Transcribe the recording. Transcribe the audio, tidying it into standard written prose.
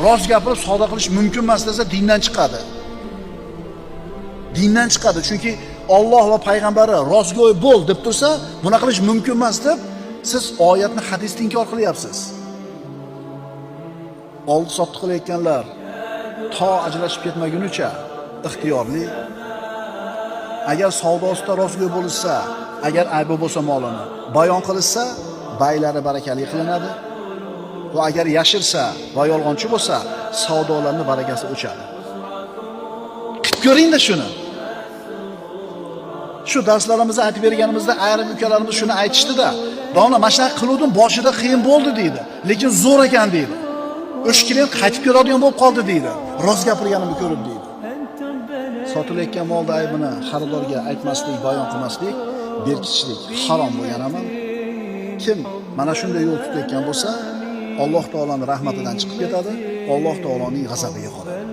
rost gapirib savdo qilish mumkin emas desa dindan chiqadi. Dindan chiqadi, chunki Alloh va payg'ambari rostgo'y bo'l deb tursa, buni qilish mumkin emas deb siz oyatni, hadisni inkor qilyapsiz. Oldi sotdi qilayotganlar to ajrashib ketmagunicha ixtiyorli. Agar savdosida rostgo'y bo'lsa, agar aybi bo'lsa molini bayon qilsa, baylari barakali qilinadi. Va agar yashirsa va yolg'onchi bo'lsa, savdolarning barakasi o'chadi. Qilib ko'ring-da shuni. Shu darslarimizda aytib berganimizda ayrim ukalarimiz shuni aytishdi-da, "Domla, mana shunaqa qiluvdim, boshida qiyin bo'ldi" deydi, lekin zo'r ekan deydi. O'sha klient qaytib keladigan bo'lib qoldi deydi. Rost gapirganimni ko'rib deydi. Sotilayotgan molda aybini xaridorga aytmaslik, bayon qilmaslik, berkitishlik harom bo'lgan amal. Kim mana shunday yo'l tutayotgan bo'lsa, Alloh taolaning rahmatidan chiqib ketadi, Alloh taolaning g'azabiga qoladi.